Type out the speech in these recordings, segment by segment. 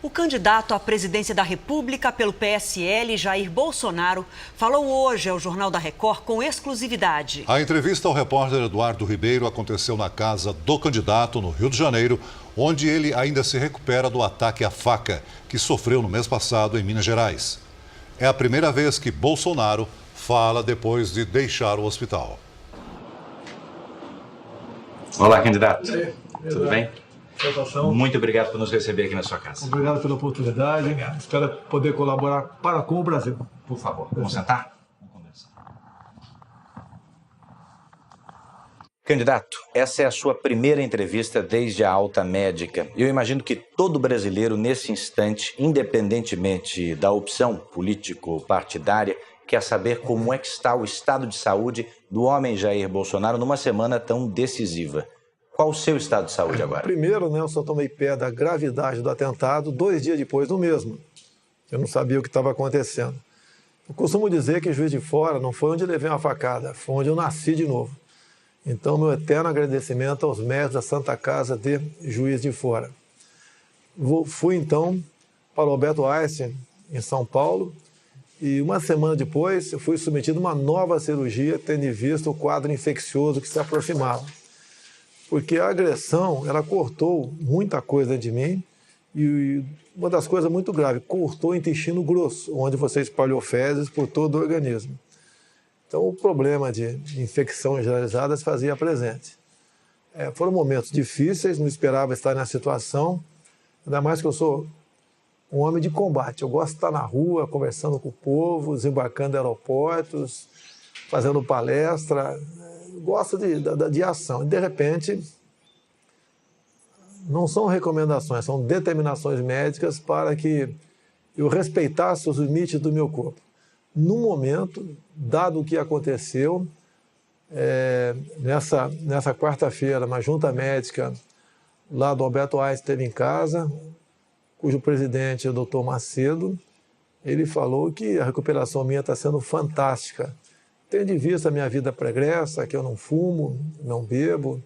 O candidato à presidência da República pelo PSL, Jair Bolsonaro, falou hoje ao Jornal da Record com exclusividade. A entrevista ao repórter Eduardo Ribeiro aconteceu na casa do candidato, no Rio de Janeiro, onde ele ainda se recupera do ataque à faca que sofreu no mês passado em Minas Gerais. É a primeira vez que Bolsonaro fala depois de deixar o hospital. Olá, candidato. Tudo bem? Satisfação. Muito obrigado por nos receber aqui na sua casa. Obrigado pela oportunidade. Obrigado. Espero poder colaborar para com o Brasil. Por favor, vamos sentar? Vamos conversar. Candidato, essa é a sua primeira entrevista desde a alta médica. Eu imagino que todo brasileiro, nesse instante, independentemente da opção político-partidária, quer saber como é que está o estado de saúde do homem Jair Bolsonaro numa semana tão decisiva. Qual o seu estado de saúde agora? Primeiro, eu só tomei pé da gravidade do atentado 2 dias depois do mesmo. Eu não sabia o que estava acontecendo. Eu costumo dizer que Juiz de Fora não foi onde levei uma facada, foi onde eu nasci de novo. Então, meu eterno agradecimento aos médicos da Santa Casa de Juiz de Fora. Fui, então, para o Alberto Einstein, em São Paulo, e uma semana depois eu fui submetido a uma nova cirurgia, tendo em vista o quadro infeccioso que se aproximava. Porque a agressão, ela cortou muita coisa de mim, e uma das coisas muito graves, cortou o intestino grosso, onde você espalhou fezes por todo o organismo. Então, o problema de infecção generalizada se fazia presente. Foram momentos difíceis, não esperava estar nessa situação, ainda mais que eu sou um homem de combate. Eu gosto de estar na rua, conversando com o povo, desembarcando em aeroportos, fazendo palestra. Gosto de ação. E, de repente, não são recomendações, são determinações médicas para que eu respeitasse os limites do meu corpo. No momento, dado o que aconteceu, nessa quarta-feira, uma junta médica lá do Alberto Einstein esteve em casa, cujo presidente é o Dr. Macedo, ele falou que a recuperação minha está sendo fantástica. Tendo em vista a minha vida pregressa, que eu não fumo, não bebo,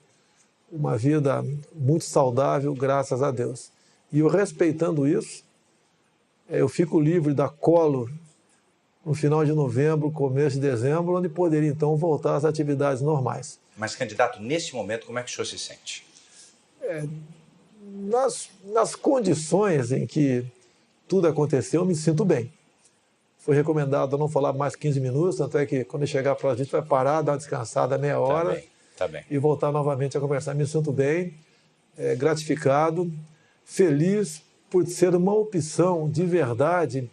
uma vida muito saudável, graças a Deus. E eu, respeitando isso, eu fico livre da colo no final de novembro, começo de dezembro, onde poderia, então, voltar às atividades normais. Mas, candidato, nesse momento, como é que o senhor se sente? Nas condições em que tudo aconteceu, eu me sinto bem. Foi recomendado não falar mais 15 minutos, tanto é que quando chegar para a gente vai parar, dar uma descansada meia hora tá bem. E voltar novamente a conversar. Me sinto bem, gratificado, feliz por ser uma opção de verdade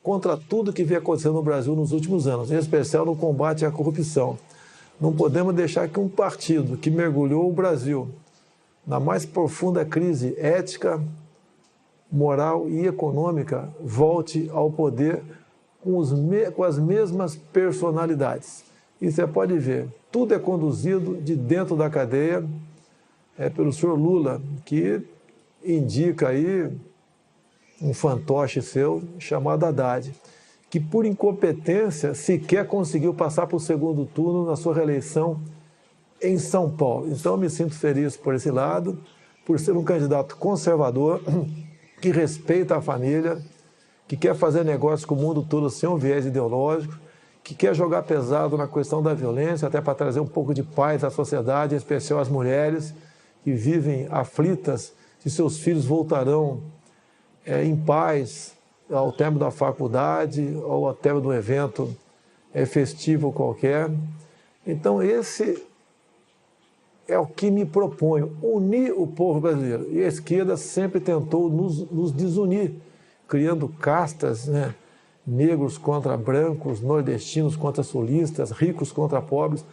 contra tudo que vem acontecendo no Brasil nos últimos anos, em especial no combate à corrupção. Não podemos deixar que um partido que mergulhou o Brasil na mais profunda crise ética, moral e econômica volte ao poder com as mesmas personalidades. E você pode ver, tudo é conduzido de dentro da cadeia pelo senhor Lula, que indica aí um fantoche seu chamado Haddad, que por incompetência sequer conseguiu passar para o segundo turno na sua reeleição em São Paulo. Então eu me sinto feliz por esse lado, por ser um candidato conservador, que respeita a família, que quer fazer negócio com o mundo todo sem um viés ideológico, que quer jogar pesado na questão da violência, até para trazer um pouco de paz à sociedade, em especial às mulheres que vivem aflitas se seus filhos voltarão em paz ao término da faculdade ou ao término do evento festivo qualquer. Então, esse é o que me proponho, unir o povo brasileiro. E a esquerda sempre tentou nos desunir, criando castas, negros contra brancos, nordestinos contra sulistas, ricos contra pobres,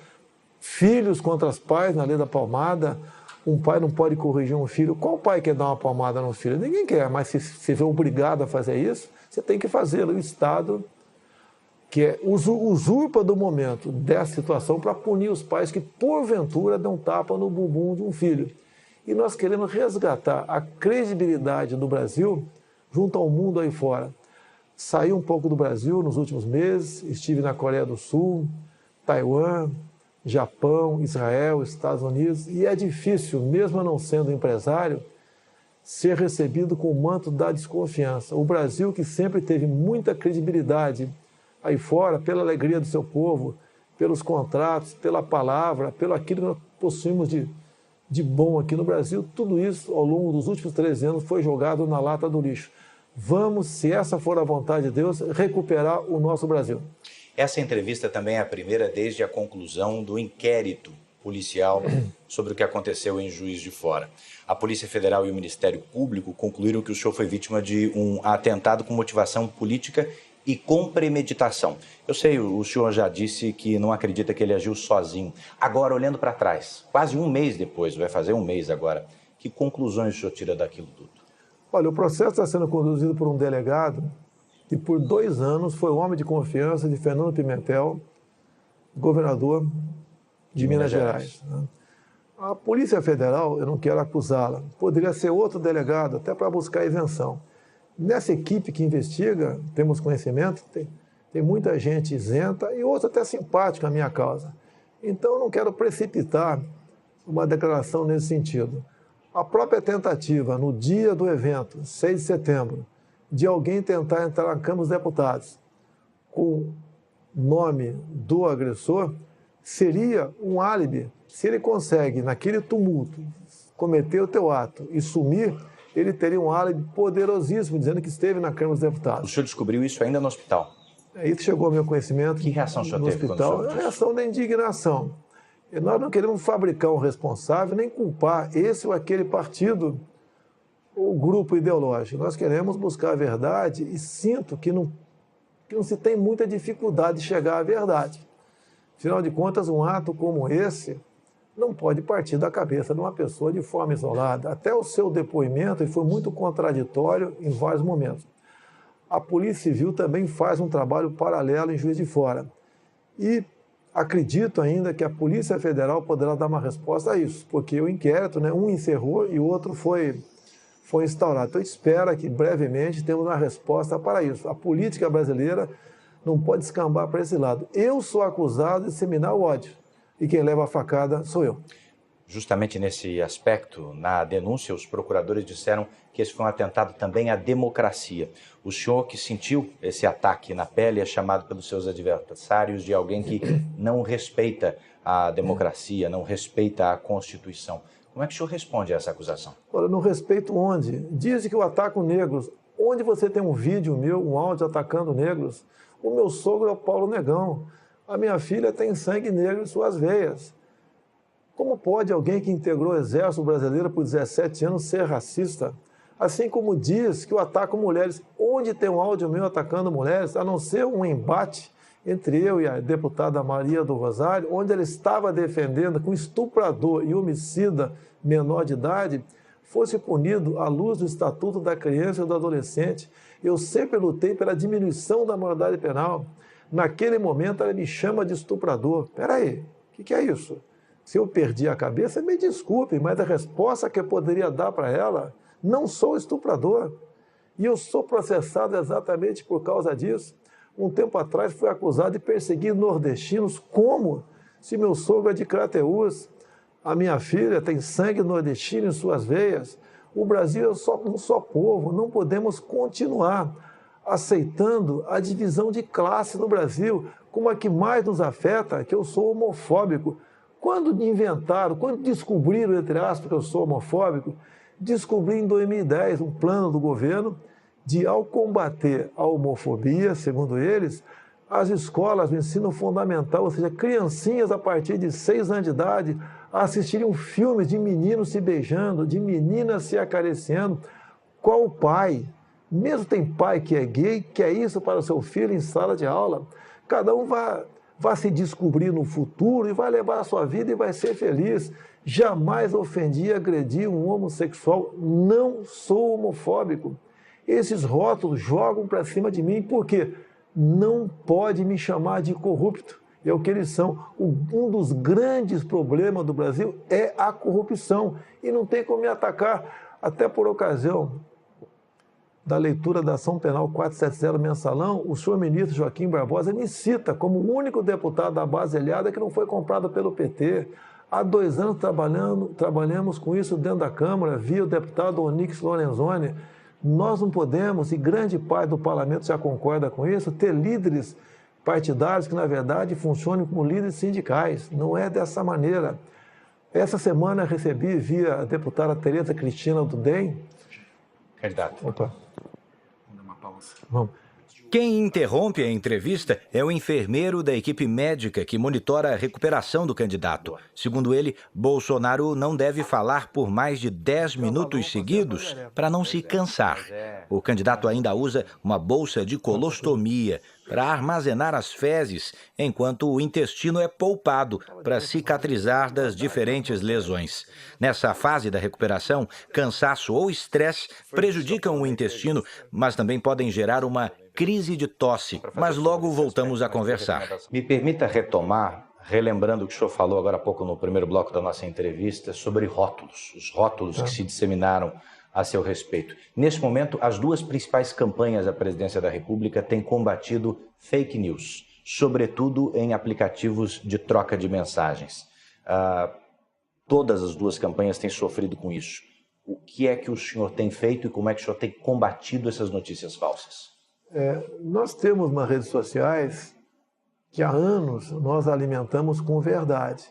filhos contra os pais, na lei da palmada. Um pai não pode corrigir um filho. Qual pai quer dar uma palmada no filho? Ninguém quer, mas se você vê obrigado a fazer isso, você tem que fazê-lo. O Estado, que usurpa do momento dessa situação para punir os pais que, porventura, dão tapa no bumbum de um filho. E nós queremos resgatar a credibilidade do Brasil junto ao mundo aí fora. Saí um pouco do Brasil nos últimos meses, estive na Coreia do Sul, Taiwan, Japão, Israel, Estados Unidos, e é difícil, mesmo não sendo empresário, ser recebido com o manto da desconfiança. O Brasil, que sempre teve muita credibilidade aí fora, pela alegria do seu povo, pelos contratos, pela palavra, pelo aquilo que nós possuímos de bom aqui no Brasil, tudo isso, ao longo dos últimos 13 anos, foi jogado na lata do lixo. Vamos, se essa for a vontade de Deus, recuperar o nosso Brasil. Essa entrevista também é a primeira desde a conclusão do inquérito policial sobre o que aconteceu em Juiz de Fora. A Polícia Federal e o Ministério Público concluíram que o senhor foi vítima de um atentado com motivação política e com premeditação. Eu sei, o senhor já disse que não acredita que ele agiu sozinho. Agora, olhando para trás, quase um mês depois, vai fazer um mês agora, que conclusões o senhor tira daquilo tudo? Olha, o processo está sendo conduzido por um delegado que por 2 anos foi o homem de confiança de Fernando Pimentel, governador de Minas Gerais. A Polícia Federal, eu não quero acusá-la, poderia ser outro delegado, até para buscar isenção. Nessa equipe que investiga, temos conhecimento, tem muita gente isenta e outra até simpática à minha causa. Então, eu não quero precipitar uma declaração nesse sentido. A própria tentativa, no dia do evento, 6 de setembro, de alguém tentar entrar na Câmara dos Deputados com o nome do agressor, seria um álibi. Se ele consegue, naquele tumulto, cometer o teu ato e sumir, ele teria um álibi poderosíssimo, dizendo que esteve na Câmara dos Deputados. O senhor descobriu isso ainda no hospital? Isso chegou ao meu conhecimento. Que reação o senhor no teve hospital? quando o senhor A reação da indignação. E nós não queremos fabricar um responsável, nem culpar esse ou aquele partido ou grupo ideológico. Nós queremos buscar a verdade e sinto que não se tem muita dificuldade de chegar à verdade. Afinal de contas, um ato como esse não pode partir da cabeça de uma pessoa de forma isolada. Até o seu depoimento foi muito contraditório em vários momentos. A Polícia Civil também faz um trabalho paralelo em Juiz de Fora. E acredito ainda que a Polícia Federal poderá dar uma resposta a isso, porque o inquérito, um encerrou e o outro foi instaurado. Então, espero que brevemente temos uma resposta para isso. A política brasileira não pode escambar para esse lado. Eu sou acusado de disseminar o ódio e quem leva a facada sou eu. Justamente nesse aspecto, na denúncia, os procuradores disseram que esse foi um atentado também à democracia. O senhor que sentiu esse ataque na pele é chamado pelos seus adversários de alguém que não respeita a democracia, não respeita a Constituição. Como é que o senhor responde a essa acusação? Olha, não respeito onde? Dizem que eu ataco negros. Onde você tem um vídeo meu, um áudio atacando negros? O meu sogro é o Paulo Negão. A minha filha tem sangue negro em suas veias. Como pode alguém que integrou o Exército Brasileiro por 17 anos ser racista? Assim como diz que eu ataco mulheres. Onde tem um áudio meu atacando mulheres, a não ser um embate entre eu e a deputada Maria do Rosário, onde ela estava defendendo que um estuprador e homicida menor de idade fosse punido à luz do Estatuto da Criança e do Adolescente. Eu sempre lutei pela diminuição da maioridade penal. Naquele momento, ela me chama de estuprador. Espera aí, o que é isso? Se eu perdi a cabeça, me desculpe, mas a resposta que eu poderia dar para ela, não sou estuprador. E eu sou processado exatamente por causa disso. Um tempo atrás, fui acusado de perseguir nordestinos. Como? Se meu sogro é de Crateús, a minha filha tem sangue nordestino em suas veias. O Brasil é um só povo. Não podemos continuar aceitando a divisão de classe no Brasil, como a que mais nos afeta, que eu sou homofóbico. Quando descobriram, entre aspas, que eu sou homofóbico, descobri em 2010 um plano do governo de, ao combater a homofobia, segundo eles, as escolas do ensino fundamental, ou seja, criancinhas a partir de 6 anos de idade, assistiriam filmes de meninos se beijando, de meninas se acariciando. Qual pai? Mesmo tem pai que é gay, que é isso para o seu filho em sala de aula. Cada um vai se descobrir no futuro e vai levar a sua vida e vai ser feliz. Jamais ofendi e agredi um homossexual. Não sou homofóbico. Esses rótulos jogam para cima de mim porque não pode me chamar de corrupto. É o que eles são. Um dos grandes problemas do Brasil é a corrupção. E não tem como me atacar. Até por ocasião da leitura da ação penal 470 mensalão, o senhor ministro Joaquim Barbosa me cita como o único deputado da base aliada que não foi comprado pelo PT. Há 2 anos trabalhamos com isso dentro da Câmara, via o deputado Onyx Lorenzoni. Nós não podemos, e grande parte do parlamento já concorda com isso, ter líderes partidários que, na verdade, funcionem como líderes sindicais. Não é dessa maneira. Essa semana recebi, via a deputada Tereza Cristina do DEM. Candidato. Opa. Vamos dar uma pausa. Vamos. Quem interrompe a entrevista é o enfermeiro da equipe médica que monitora a recuperação do candidato. Segundo ele, Bolsonaro não deve falar por mais de 10 minutos seguidos para não se cansar. O candidato ainda usa uma bolsa de colostomia para armazenar as fezes, enquanto o intestino é poupado para cicatrizar das diferentes lesões. Nessa fase da recuperação, cansaço ou estresse prejudicam o intestino, mas também podem gerar uma crise de tosse, mas logo voltamos a conversar. Me permita retomar, relembrando o que o senhor falou agora há pouco no primeiro bloco da nossa entrevista, sobre rótulos, os rótulos que se disseminaram a seu respeito. Neste momento, as 2 principais campanhas da Presidência da República têm combatido fake news, sobretudo em aplicativos de troca de mensagens. Todas as 2 campanhas têm sofrido com isso. O que é que o senhor tem feito e como é que o senhor tem combatido essas notícias falsas? Nós temos nas redes sociais que há anos nós alimentamos com verdade.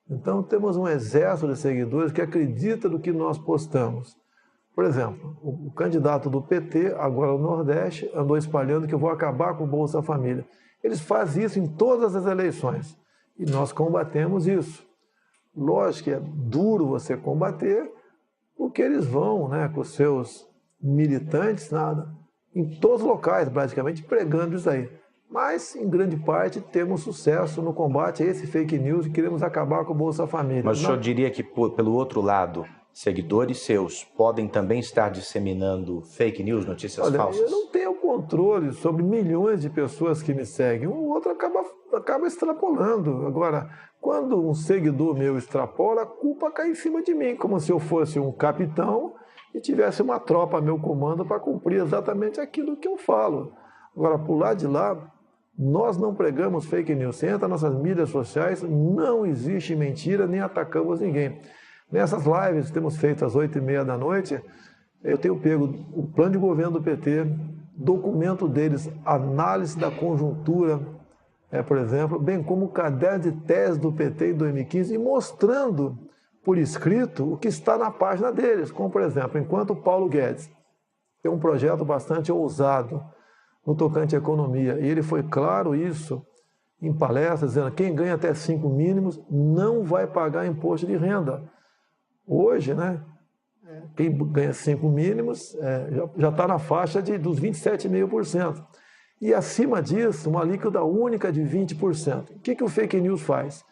Então temos um exército de seguidores que acredita no que nós postamos. Por exemplo, o candidato do PT, agora no Nordeste, andou espalhando que eu vou acabar com o Bolsa Família. Eles fazem isso em todas as eleições e nós combatemos isso. Lógico que é duro você combater, porque eles vão, né, com os seus militantes, em todos os locais, praticamente, pregando isso aí. Mas, em grande parte, temos sucesso no combate a esse fake news e queremos acabar com o Bolsa Família. Mas o senhor diria que, pelo outro lado, seguidores seus podem também estar disseminando fake news, notícias falsas? Eu não tenho controle sobre milhões de pessoas que me seguem. Um outro acaba extrapolando. Agora, quando um seguidor meu extrapola, a culpa cai em cima de mim, como se eu fosse um capitão e tivesse uma tropa a meu comando para cumprir exatamente aquilo que eu falo. Agora, por lado de lá, nós não pregamos fake news. Você entra nas nossas mídias sociais, não existe mentira, nem atacamos ninguém. Nessas lives que temos feito às 8h30 da noite, eu tenho pego o plano de governo do PT, documento deles, análise da conjuntura, por exemplo, bem como o caderno de tese do PT em 2015, e mostrando por escrito o que está na página deles, como, por exemplo, enquanto o Paulo Guedes tem um projeto bastante ousado no tocante à economia, e ele foi claro isso em palestras, dizendo que quem ganha até 5 mínimos não vai pagar imposto de renda. Hoje, né, quem ganha 5 mínimos já está na faixa dos 27,5%. E acima disso, uma alíquota única de 20%. O que o fake news faz?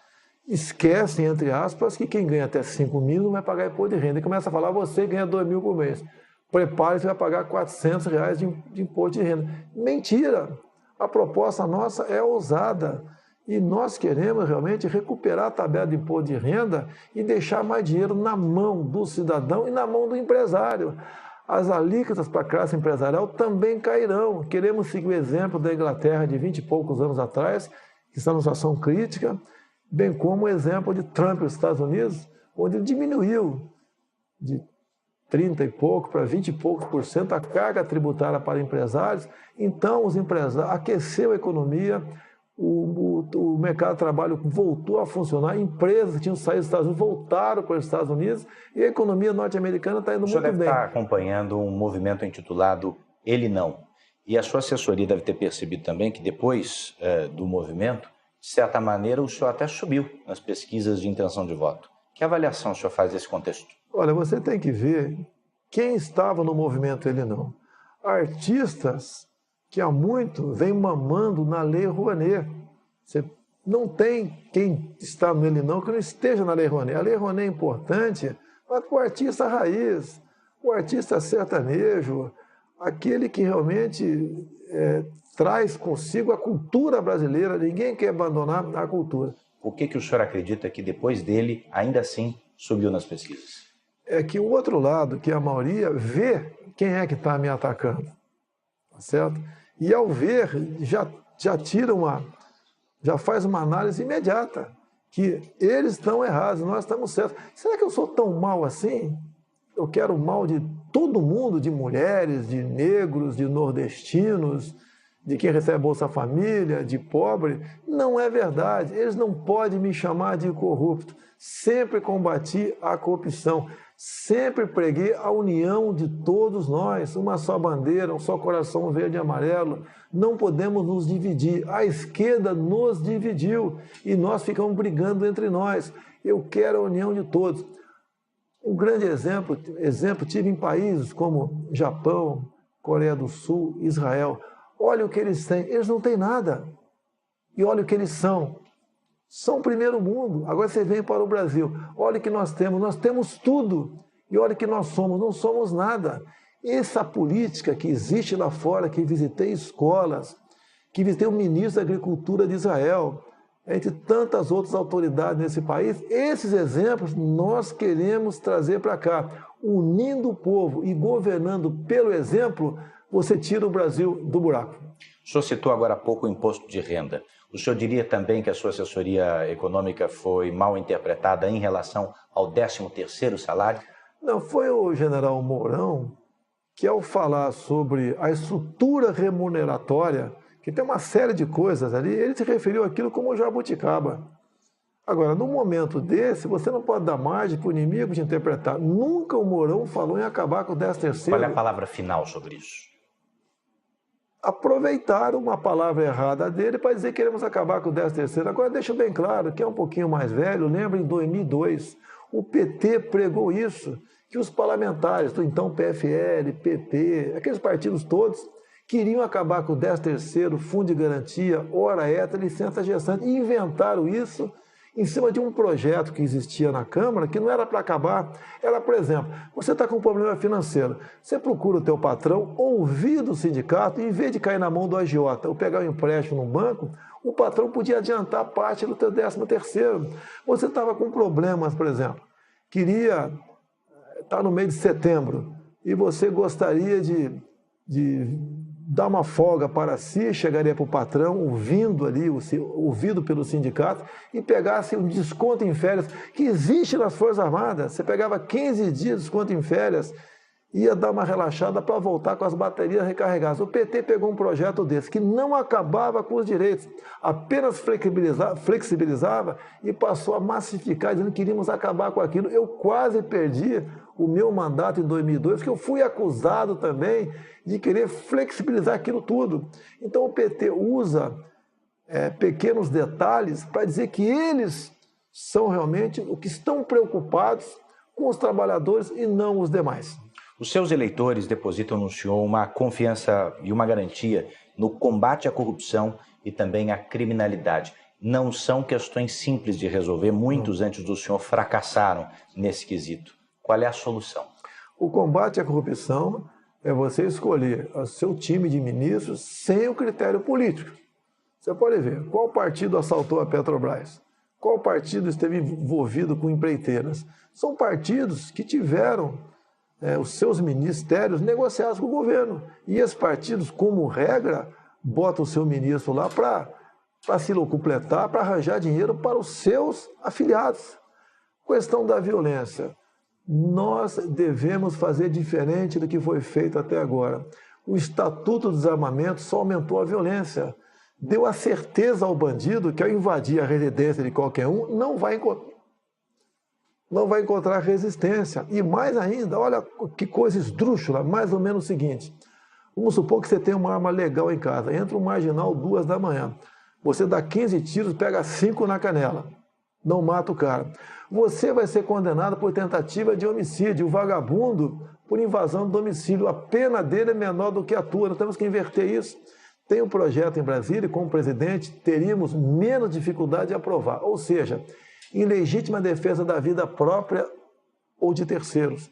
Esquecem, entre aspas, que quem ganha até 5 mil não vai pagar imposto de renda. E começa a falar, você ganha 2 mil por mês. Prepare-se, vai pagar R$400 de imposto de renda. Mentira! A proposta nossa é ousada. E nós queremos realmente recuperar a tabela de imposto de renda e deixar mais dinheiro na mão do cidadão e na mão do empresário. As alíquotas para a classe empresarial também cairão. Queremos seguir o exemplo da Inglaterra de 20 e poucos anos atrás, que está numa situação crítica, bem como o exemplo de Trump nos Estados Unidos, onde diminuiu de 30 e pouco para 20 e poucos por cento a carga tributária para empresários. Então, os empresários aqueceu a economia, o mercado de trabalho voltou a funcionar, empresas que tinham saído dos Estados Unidos voltaram para os Estados Unidos e a economia norte-americana está indo muito bem. O senhor deve estar acompanhando um movimento intitulado Ele Não. E a sua assessoria deve ter percebido também que depois do movimento, de certa maneira, o senhor até subiu nas pesquisas de intenção de voto. Que avaliação o senhor faz desse contexto? Olha, você tem que ver quem estava no movimento Ele Não. Artistas que há muito vem mamando na Lei Rouanet. Você não tem quem está no Ele Não que não esteja na Lei Rouanet. A Lei Rouanet é importante, mas para o artista raiz, o artista sertanejo, aquele que realmente traz consigo a cultura brasileira. Ninguém quer abandonar a cultura. Por que o senhor acredita que depois dele, ainda assim, subiu nas pesquisas? É que o outro lado, que a maioria, vê quem é que está me atacando, tá certo? E ao ver, já faz uma análise imediata. que eles estão errados, nós estamos certos. Será que eu sou tão mal assim? Eu quero o mal de todo mundo, de mulheres, de negros, de nordestinos, de quem recebe Bolsa Família, de pobre. Não é verdade. Eles não podem me chamar de corrupto. Sempre combati a corrupção. Sempre preguei a união de todos nós. Uma só bandeira, um só coração verde e amarelo. Não podemos nos dividir. A esquerda nos dividiu e nós ficamos brigando entre nós. Eu quero a união de todos. Um grande exemplo tive em países como Japão, Coreia do Sul, Israel. Olha o que eles têm. Eles não têm nada. E olha o que eles são. São o primeiro mundo. Agora você vem para o Brasil. Olha o que nós temos. Nós temos tudo. E olha o que nós somos. Não somos nada. Essa política que existe lá fora, que visitei escolas, que visitei o ministro da Agricultura de Israel, entre tantas outras autoridades nesse país, esses exemplos nós queremos trazer para cá. Unindo o povo e governando pelo exemplo, você tira o Brasil do buraco. O senhor citou agora há pouco o imposto de renda. O senhor diria também que a sua assessoria econômica foi mal interpretada em relação ao 13º salário? Não, foi o general Mourão que, ao falar sobre a estrutura remuneratória, que tem uma série de coisas ali, ele se referiu àquilo como jabuticaba. Agora, num momento desse, você não pode dar margem para o inimigo de interpretar. Nunca o Mourão falou em acabar com o 13º. Qual é a palavra final sobre isso? Aproveitaram uma palavra errada dele para dizer que queremos acabar com o 13º. Agora, deixa bem claro, que é um pouquinho mais velho, lembra em 2002, o PT pregou isso, que os parlamentares do então PFL, PP, aqueles partidos todos, queriam acabar com o 13º, fundo de garantia, hora extra, licença gestante, e inventaram isso em cima de um projeto que existia na Câmara, que não era para acabar, era, por exemplo, você está com um problema financeiro, você procura o teu patrão, ouvir do sindicato, e em vez de cair na mão do agiota ou pegar um empréstimo no banco, o patrão podia adiantar parte do teu 13º. Você estava com problemas, por exemplo, queria estar no mês de setembro, e você gostaria de dar uma folga para si, chegaria para o patrão, ouvido pelo sindicato, e pegasse um desconto em férias, que existe nas Forças Armadas. Você pegava 15 dias de desconto em férias, ia dar uma relaxada para voltar com as baterias recarregadas. O PT pegou um projeto desse, que não acabava com os direitos, apenas flexibilizava e passou a massificar, dizendo que queríamos acabar com aquilo. Eu quase perdi o meu mandato em 2002, porque eu fui acusado também de querer flexibilizar aquilo tudo. Então o PT usa pequenos detalhes para dizer que eles são realmente o que estão preocupados com os trabalhadores e não os demais. Os seus eleitores depositam no senhor uma confiança e uma garantia no combate à corrupção e também à criminalidade. Não são questões simples de resolver. Muitos antes do senhor fracassaram nesse quesito. Qual é a solução? O combate à corrupção é você escolher o seu time de ministros sem o critério político. Você pode ver qual partido assaltou a Petrobras, qual partido esteve envolvido com empreiteiras. São partidos que tiveram os seus ministérios negociados com o governo. E esses partidos, como regra, botam o seu ministro lá para se locupletar, para arranjar dinheiro para os seus afiliados. Questão da violência. Nós devemos fazer diferente do que foi feito até agora. O Estatuto do Desarmamento só aumentou a violência. Deu a certeza ao bandido que, ao invadir a residência de qualquer um, não vai encontrar resistência. E mais ainda, olha que coisa esdrúxula, mais ou menos o seguinte. Vamos supor que você tem uma arma legal em casa, entra um marginal 2 da manhã. Você dá 15 tiros, pega 5 na canela. Não mata o cara. Você vai ser condenado por tentativa de homicídio. O vagabundo por invasão do domicílio. A pena dele é menor do que a tua. Nós temos que inverter isso. Tem um projeto em Brasília e, como presidente, teríamos menos dificuldade de aprovar. Ou seja, em legítima defesa da vida própria ou de terceiros.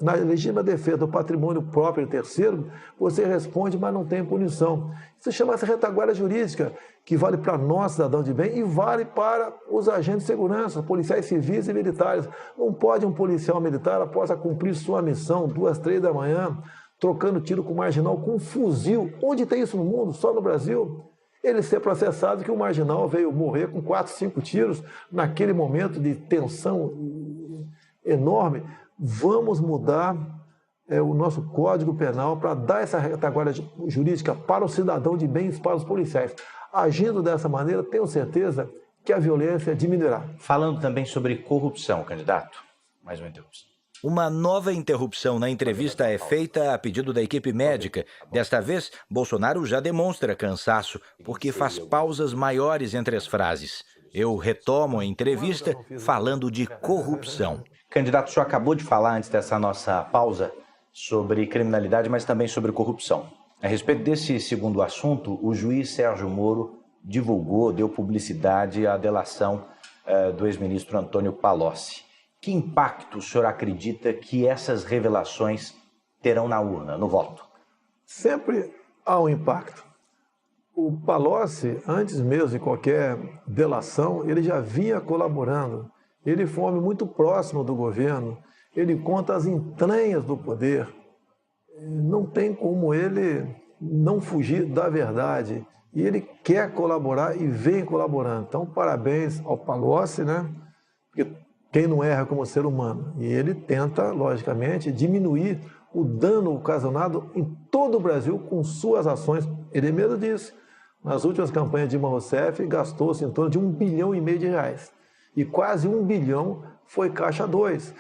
Na legítima defesa do patrimônio próprio de terceiro, você responde, mas não tem punição. Isso chama-se retaguarda jurídica, que vale para nós, cidadão de bem, e vale para os agentes de segurança, policiais civis e militares. Não pode um policial militar, após cumprir sua missão, 2, 3 da manhã, trocando tiro com marginal, com um fuzil. Onde tem isso no mundo? Só no Brasil. ele ser processado que o marginal veio morrer com 4, 5 tiros naquele momento de tensão enorme. Vamos mudar o nosso Código Penal para dar essa retaguarda jurídica para o cidadão de bem e para os policiais. Agindo dessa maneira, tenho certeza que a violência diminuirá. Falando também sobre corrupção, candidato. Mais uma interrupção. Uma nova interrupção na entrevista é feita a pedido da equipe médica. Desta vez, Bolsonaro já demonstra cansaço, porque faz pausas maiores entre as frases. Eu retomo a entrevista falando de corrupção. Candidato, o senhor acabou de falar antes dessa nossa pausa sobre criminalidade, mas também sobre corrupção. A respeito desse segundo assunto, o juiz Sérgio Moro divulgou, deu publicidade à delação do ex-ministro Antônio Palocci. Que impacto o senhor acredita que essas revelações terão na urna, no voto? Sempre há um impacto. O Palocci, antes mesmo de qualquer delação, ele já vinha colaborando. Ele foi um homem muito próximo do governo, ele conta as entranhas do poder. Não tem como ele não fugir da verdade. E ele quer colaborar e vem colaborando. Então, parabéns ao Palocci, né? Porque quem não erra como ser humano. E ele tenta, logicamente, diminuir o dano ocasionado em todo o Brasil com suas ações. Ele mesmo disse, nas últimas campanhas de Dilma Rousseff, gastou-se em torno de R$1,5 bilhão de reais. E quase R$1 bilhão foi Caixa 2.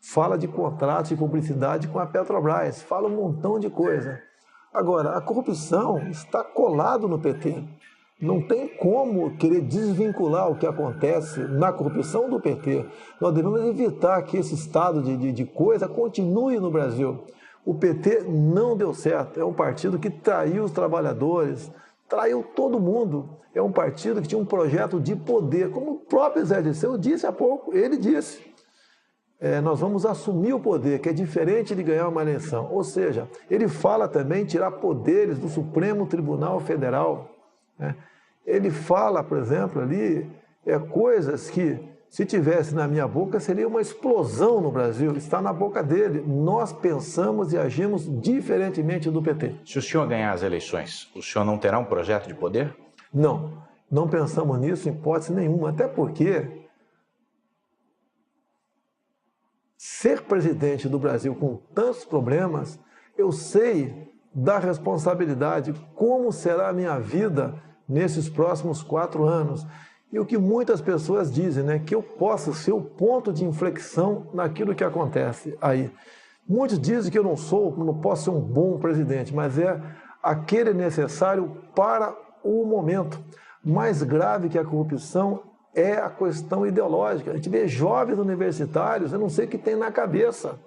Fala de contratos de publicidade com a Petrobras, fala um montão de coisa. Agora, a corrupção está colado no PT. Não tem como querer desvincular o que acontece na corrupção do PT. Nós devemos evitar que esse estado de coisa continue no Brasil. O PT não deu certo. É um partido que traiu os trabalhadores, traiu todo mundo. É um partido que tinha um projeto de poder. Como o próprio Zé Dirceu disse há pouco, ele disse. Nós vamos assumir o poder, que é diferente de ganhar uma eleição. Ou seja, ele fala também em tirar poderes do Supremo Tribunal Federal. Ele fala, por exemplo, ali, coisas que, se tivesse na minha boca, seria uma explosão no Brasil. Está na boca dele. Nós pensamos e agimos diferentemente do PT. Se o senhor ganhar as eleições, o senhor não terá um projeto de poder? Não pensamos nisso em hipótese nenhuma. Até porque ser presidente do Brasil com tantos problemas, eu sei da responsabilidade, como será a minha vida nesses próximos 4 anos. E o que muitas pessoas dizem, né, que eu posso ser o ponto de inflexão naquilo que acontece aí. Muitos dizem que eu não posso ser um bom presidente, mas é aquele necessário para o momento. Mais grave que a corrupção é a questão ideológica. A gente vê jovens universitários, eu não sei o que tem na cabeça,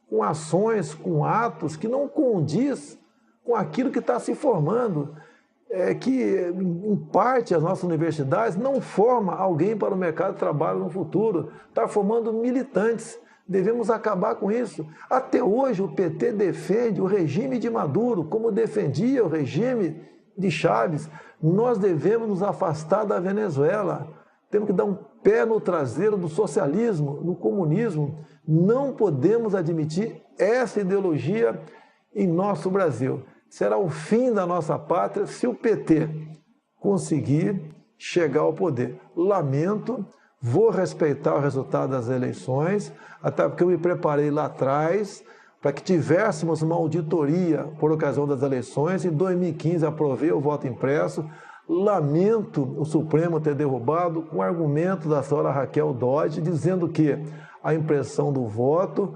com ações, com atos que não condiz com aquilo que está se formando. Que, em parte, as nossas universidades não formam alguém para o mercado de trabalho no futuro, está formando militantes. Devemos acabar com isso. Até hoje o PT defende o regime de Maduro, como defendia o regime de Chávez. Nós devemos nos afastar da Venezuela. Temos que dar um pé no traseiro do socialismo, no comunismo. Não podemos admitir essa ideologia em nosso Brasil. Será o fim da nossa pátria se o PT conseguir chegar ao poder. Lamento, vou respeitar o resultado das eleições, até porque eu me preparei lá atrás para que tivéssemos uma auditoria por ocasião das eleições. Em 2015 aprovei o voto impresso. Lamento o Supremo ter derrubado com argumento da senhora Raquel Dodge, dizendo que a impressão do voto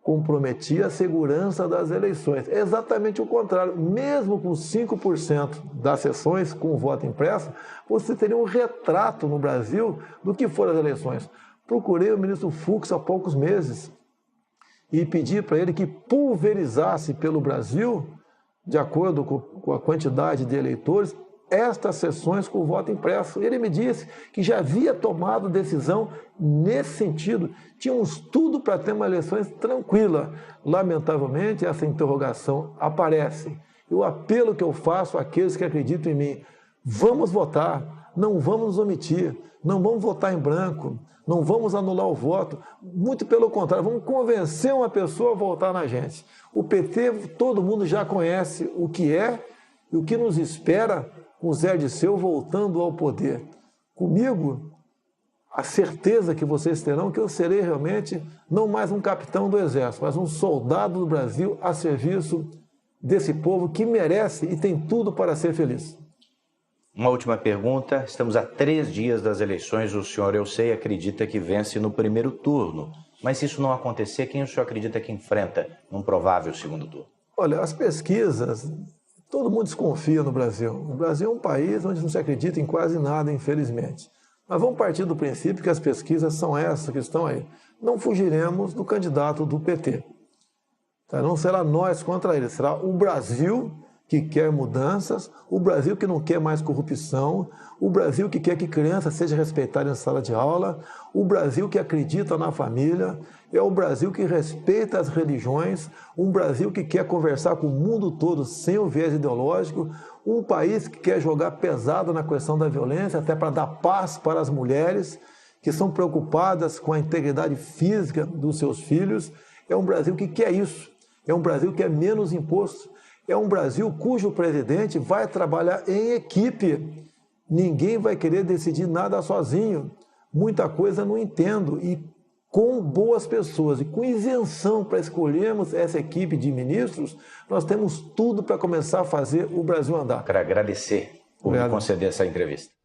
comprometia a segurança das eleições. É exatamente o contrário. Mesmo com 5% das sessões com o voto impresso, você teria um retrato no Brasil do que foram as eleições. Procurei o ministro Fux há poucos meses e pedi para ele que pulverizasse pelo Brasil, de acordo com a quantidade de eleitores, estas sessões com o voto impresso. Ele me disse que já havia tomado decisão nesse sentido. Tínhamos tudo para ter uma eleição tranquila. Lamentavelmente, essa interrogação aparece. E o apelo que eu faço àqueles que acreditam em mim: vamos votar, não vamos nos omitir, não vamos votar em branco, não vamos anular o voto. Muito pelo contrário, vamos convencer uma pessoa a votar na gente. O PT, todo mundo já conhece o que é e o que nos espera com Zé Dirceu voltando ao poder. Comigo, a certeza que vocês terão que eu serei realmente não mais um capitão do Exército, mas um soldado do Brasil a serviço desse povo que merece e tem tudo para ser feliz. Uma última pergunta. Estamos a 3 dias das eleições. O senhor, eu sei, acredita que vence no primeiro turno. Mas se isso não acontecer, quem o senhor acredita que enfrenta num provável segundo turno? Olha, as pesquisas, todo mundo desconfia no Brasil. O Brasil é um país onde não se acredita em quase nada, infelizmente. Mas vamos partir do princípio que as pesquisas são essas que estão aí. Não fugiremos do candidato do PT. Não será nós contra ele, será o Brasil que quer mudanças, o Brasil que não quer mais corrupção, o Brasil que quer que criança seja respeitada em sala de aula, o Brasil que acredita na família, é o Brasil que respeita as religiões, um Brasil que quer conversar com o mundo todo sem o viés ideológico, um país que quer jogar pesado na questão da violência, até para dar paz para as mulheres que são preocupadas com a integridade física dos seus filhos. É um Brasil que quer isso, é um Brasil que é menos imposto, é um Brasil cujo presidente vai trabalhar em equipe. Ninguém vai querer decidir nada sozinho. Muita coisa não entendo. E com boas pessoas e com isenção para escolhermos essa equipe de ministros, nós temos tudo para começar a fazer o Brasil andar. Quero agradecer por me conceder essa entrevista.